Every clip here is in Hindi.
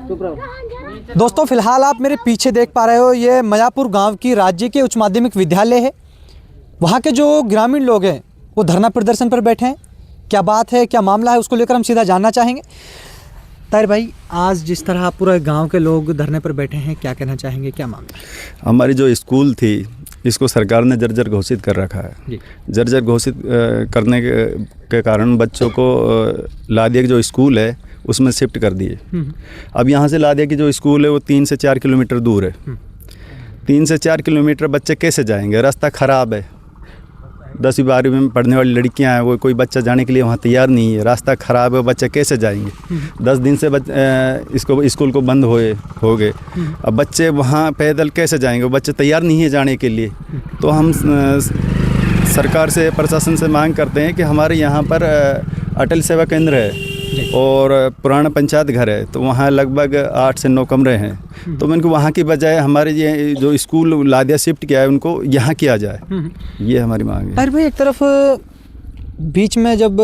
दोस्तों फिलहाल आप मेरे पीछे देख पा रहे हो, ये मयापुर गांव की राज्य के उच्च माध्यमिक विद्यालय है। वहां के जो ग्रामीण लोग हैं वो धरना प्रदर्शन पर बैठे हैं। क्या बात है, क्या मामला है, उसको लेकर हम सीधा जानना चाहेंगे। ताहिर भाई, आज जिस तरह पूरे गांव के लोग धरने पर बैठे हैं, क्या कहना चाहेंगे, क्या मामला? हमारी जो स्कूल थी इसको सरकार ने जर्जर घोषित कर रखा है। जर्जर घोषित करने के कारण बच्चों को लादिया की जो स्कूल है उसमें शिफ्ट कर दिए। अब यहाँ से लादिया की जो स्कूल है वो 3 से 4 किलोमीटर दूर है। 3 से 4 किलोमीटर बच्चे कैसे जाएंगे? रास्ता ख़राब है। 10वीं 12वीं में पढ़ने वाली लड़कियां हैं, वो कोई बच्चा जाने के लिए वहाँ तैयार नहीं है। रास्ता ख़राब है, बच्चे कैसे जाएंगे? 10 दिन से इसको स्कूल को बंद हो गए। अब बच्चे वहाँ पैदल कैसे जाएंगे? बच्चे तैयार नहीं है जाने के लिए। तो हम सरकार से, प्रशासन से मांग करते हैं कि हमारे यहाँ पर अटल सेवा केंद्र है और पुराना पंचायत घर है, तो वहाँ लगभग 8 से 9 कमरे हैं। तो उनको वहाँ की बजाय हमारे ये जो स्कूल लादिया शिफ्ट किया है उनको यहाँ किया जाए, ये हमारी मांग है। ताहिर भाई, एक तरफ बीच में जब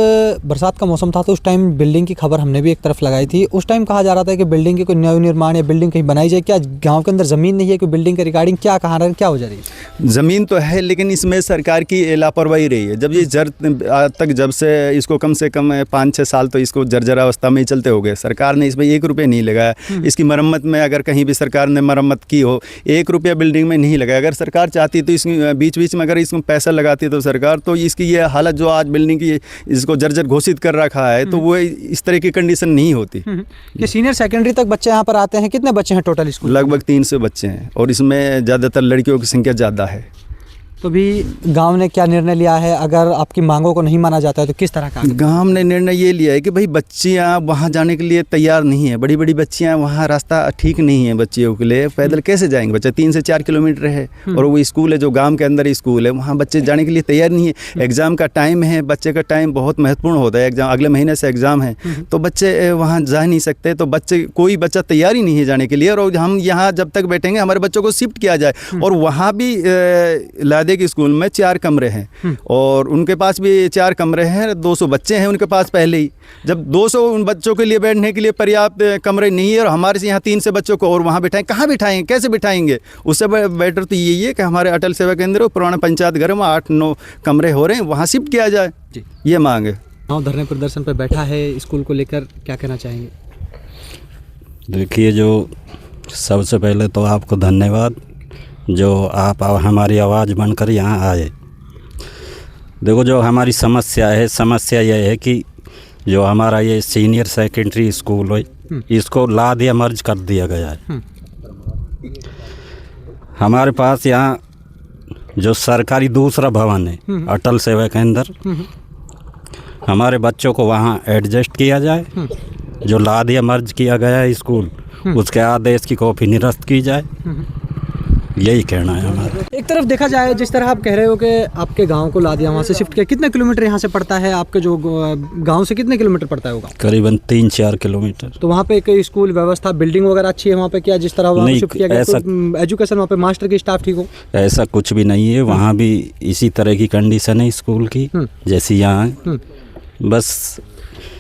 बरसात का मौसम था तो उस टाइम बिल्डिंग की खबर हमने भी एक तरफ लगाई थी। उस टाइम कहा जा रहा था कि बिल्डिंग की कोई नव निर्माण या बिल्डिंग कहीं बनाई जाए। क्या गांव के अंदर ज़मीन नहीं है कोई बिल्डिंग के रिगार्डिंग? क्या कहा रहा है, क्या हो जा रही है? ज़मीन तो है, लेकिन इसमें सरकार की लापरवाही रही है। जब ये जब से इसको कम से कम 5-6 साल तो इसको जर्जर अवस्था में ही चलते हो गए। सरकार ने इसमें 1 रुपये नहीं लगाया। इसकी मरम्मत में अगर कहीं भी सरकार ने मरम्मत की हो, 1 रुपया बिल्डिंग में नहीं लगाया। अगर सरकार चाहती तो इसमें बीच में अगर इसमें पैसा लगाती तो सरकार, तो इसकी ये हालत जो आज बिल्डिंग की इसको जर्जर घोषित कर रखा है, तो वो इस तरह की कंडीशन नहीं होती। कि सीनियर सेकेंडरी तक बच्चे यहाँ पर आते हैं। कितने बच्चे हैं टोटल स्कूल? लगभग 300 बच्चे हैं और इसमें ज़्यादातर लड़कियों की संख्या ज़्यादा है। तो भी गांव ने क्या निर्णय लिया है? अगर आपकी मांगों को नहीं माना जाता है तो किस तरह का? गांव ने निर्णय ये लिया है कि भाई बच्चियां वहां जाने के लिए तैयार नहीं है। बड़ी बड़ी बच्चियां, वहां रास्ता ठीक नहीं है बच्चियों के लिए। पैदल कैसे जाएंगे बच्चे? 3 से 4 किलोमीटर है और वो स्कूल है जो गांव के अंदर स्कूल है, वहाँ बच्चे जाने के लिए तैयार नहीं है। एग्ज़ाम का टाइम है, बच्चे का टाइम बहुत महत्वपूर्ण होता है। एग्ज़ाम अगले महीने से एग्ज़ाम है, तो बच्चे वहाँ जा नहीं सकते। तो कोई बच्चा तैयार ही नहीं है जाने के लिए। और हम यहाँ जब तक बैठेंगे हमारे बच्चों को शिफ्ट किया जाए। और वहाँ भी लादिया के स्कूल में 4 कमरे हैं और उनके पास भी 4 कमरे हैं। 200 बच्चे हैं उनके पास पहले ही। जब 200 उन बच्चों के लिए बैठने के लिए पर्याप्त कमरे नहीं है और हमारे से यहाँ 300 बच्चों को और वहाँ बिठाएं, कहाँ बिठाएंगे, कैसे बिठाएंगे? उससे बेटर तो यही है कि हमारे अटल सेवा केंद्र पुराना पंचायत घर में 8-9 कमरे हो रहे हैं, वहाँ शिफ्ट किया जाए। ये मांग है। गाँव धरने प्रदर्शन पर बैठा है, स्कूल को लेकर क्या कहना चाहेंगे? देखिए, जो सबसे पहले तो आपको धन्यवाद जो आप हमारी आवाज़ बनकर यहाँ आए। देखो, जो हमारी समस्या यह है कि जो हमारा ये सीनियर सेकेंडरी स्कूल है इसको लादिया मर्ज कर दिया गया है। हमारे पास यहाँ जो सरकारी दूसरा भवन है अटल सेवा केंद्र, हमारे बच्चों को वहाँ एडजस्ट किया जाए। जो लादिया मर्ज किया गया है स्कूल, उसके आदेश की कॉपी निरस्त की जाए, यही कहना है हमारा। एक तरफ देखा जाए, जिस तरह आप कह रहे हो कि आपके गांव को लादिया वहाँ से शिफ्ट किया, कितने किलोमीटर यहाँ से पड़ता है? आपके जो गांव से कितने किलोमीटर पड़ता है वो गाँव? करीबन 3-4 किलोमीटर। तो वहाँ पे एक स्कूल व्यवस्था, बिल्डिंग वगैरह अच्छी है वहाँ पे? क्या जिस तरह वहाँ शिफ्ट किया गया एजुकेशन वहाँ पे मास्टर की स्टाफ ठीक हो? ऐसा कुछ भी नहीं है। वहाँ भी इसी तरह की कंडीशन है स्कूल की जैसी यहाँ है। बस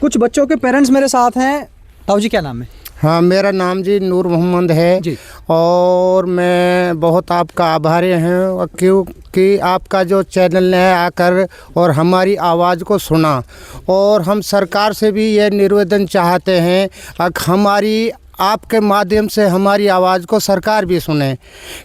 कुछ बच्चों के पेरेंट्स मेरे साथ हैं। ताऊ जी, क्या नाम है? हाँ, मेरा नाम जी नूर मोहम्मद है जी। और मैं बहुत आपका आभारी हूँ क्योंकि आपका जो चैनल ने आकर और हमारी आवाज़ को सुना। और हम सरकार से भी ये निवेदन चाहते हैं कि हमारी आपके माध्यम से हमारी आवाज़ को सरकार भी सुने।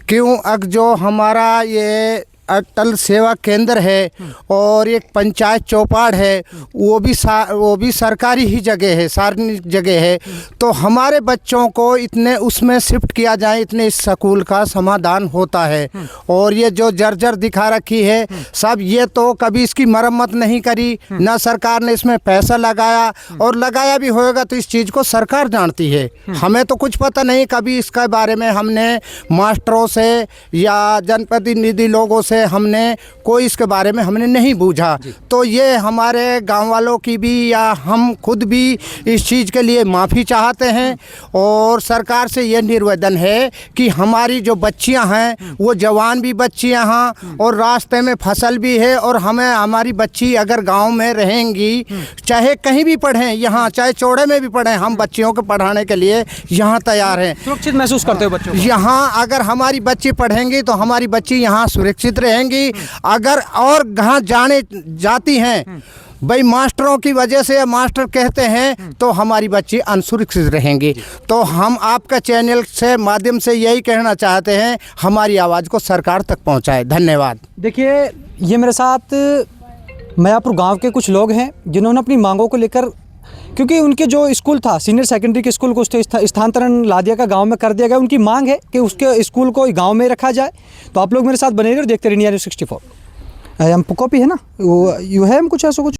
क्यों जो हमारा ये अटल सेवा केंद्र है और एक पंचायत चौपाड़ है, वो भी सरकारी ही जगह है, सार्वजनिक जगह है। तो हमारे बच्चों को इतने उसमें शिफ्ट किया जाए, इतने इस स्कूल का समाधान होता है। और ये जो जर्जर दिखा रखी है सब, ये तो कभी इसकी मरम्मत नहीं करी, ना सरकार ने इसमें पैसा लगाया, और लगाया भी होगा तो इस चीज़ को सरकार जानती है। हमें तो कुछ पता नहीं। कभी इसके बारे में हमने मास्टरों से या जनप्रतिनिधि लोगों से से हमने कोई इसके बारे में हमने नहीं बूझा। तो ये हमारे गांव वालों की भी या हम खुद भी इस चीज़ के लिए माफ़ी चाहते हैं और सरकार से ये निवेदन है कि हमारी जो बच्चियां हैं वो जवान भी बच्चियां हैं और रास्ते में फसल भी है और हमें हमारी बच्ची अगर गांव में रहेंगी, चाहे कहीं भी पढ़ें, यहाँ चाहे चौड़े में भी पढ़ें, हम बच्चियों को पढ़ाने के लिए यहाँ तैयार हैं। सुरक्षित महसूस करते हो बच्चों को? यहाँ अगर हमारी बच्ची पढ़ेंगी तो हमारी बच्ची यहाँ सुरक्षित रहेंगी। अगर और कहाँ जाती हैं भाई मास्टरों की वजह से, मास्टर कहते हैं, तो हमारी बच्ची अनसुरक्षित रहेंगी। तो हम आपका चैनल से माध्यम से यही कहना चाहते हैं, हमारी आवाज़ को सरकार तक पहुंचाए। धन्यवाद। देखिए, ये मेरे साथ मयापुर गांव के कुछ लोग हैं जिन्होंने अपनी मांगों को लेकर, क्योंकि उनके जो स्कूल था सीनियर सेकेंडरी के स्कूल को स्थानांतरण लादिया का गांव में कर दिया गया, उनकी मांग है कि उसके स्कूल को गांव में रखा जाए। तो आप लोग मेरे साथ बने रहिए और देखते रहिए India News 64। हम कॉपी है ना, वो यू है हम कुछ ऐसा कुछ